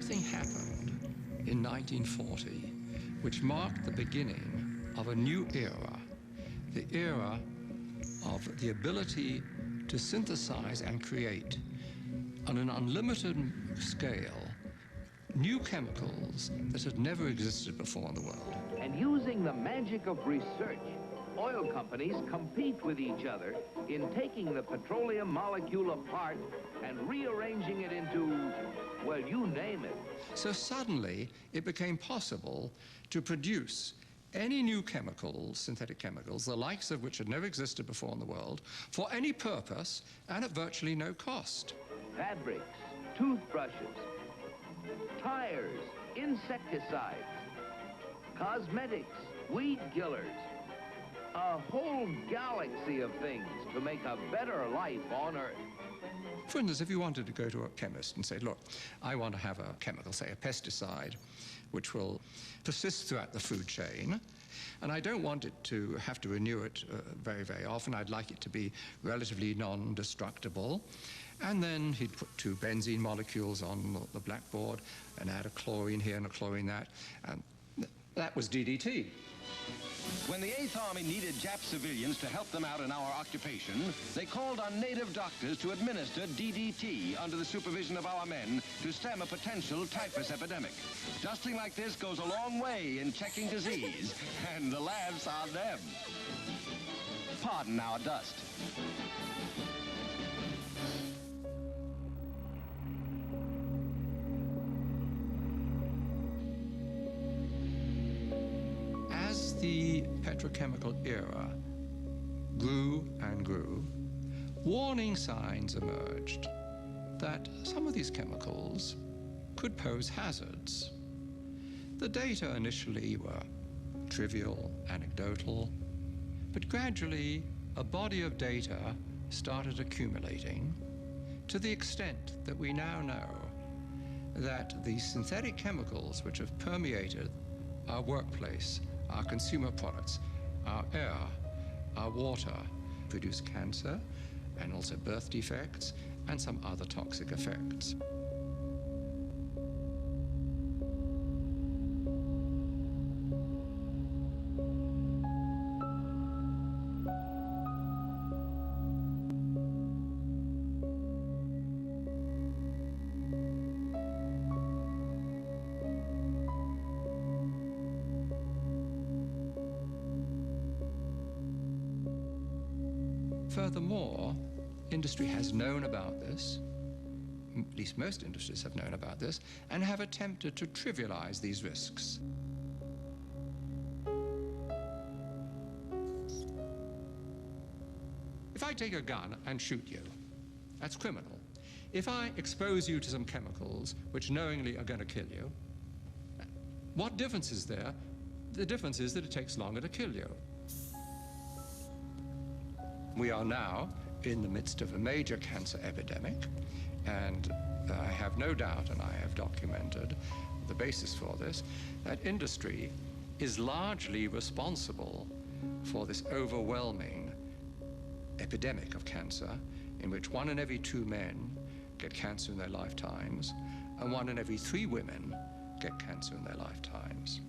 something happened in 1940 which marked the beginning of a new era, the era of the ability to synthesize and create on an unlimited scale new chemicals that had never existed before in the world. And using the magic of research, oil companies compete with each other in taking the petroleum molecule apart and rearranging it into, well, you name it. So suddenly it became possible to produce any new chemicals, synthetic chemicals, the likes of which had never existed before in the world, for any purpose and at virtually no cost. Fabrics, toothbrushes, tires, insecticides, cosmetics, weed killers, a whole galaxy of things to make a better life on Earth. For instance, if you wanted to go to a chemist and say, look, I want to have a chemical, say a pesticide, which will persist throughout the food chain, and I don't want it to have to renew it very, very often. I'd like it to be relatively non-destructible. And then he'd put two benzene molecules on the blackboard and add a chlorine here and a chlorine that, and that was DDT. When the 8th Army needed Jap civilians to help them out in our occupation, they called on native doctors to administer DDT under the supervision of our men to stem a potential typhus epidemic. Dusting like this goes a long way in checking disease, and the laughs on them. Pardon our dust. As the petrochemical era grew and grew, warning signs emerged that some of these chemicals could pose hazards. The data initially were trivial, anecdotal, but gradually a body of data started accumulating to the extent that we now know that the synthetic chemicals which have permeated our workplace, our consumer products, our air, our water, produce cancer and also birth defects and some other toxic effects. Furthermore, industry has known about this, at least most industries have known about this, and have attempted to trivialize these risks. If I take a gun and shoot you, that's criminal. If I expose you to some chemicals which knowingly are going to kill you, what difference is there? The difference is that it takes longer to kill you. We are now in the midst of a major cancer epidemic, and I have no doubt, and I have documented the basis for this, that industry is largely responsible for this overwhelming epidemic of cancer, in which 1 in every 2 men get cancer in their lifetimes, and 1 in every 3 women get cancer in their lifetimes.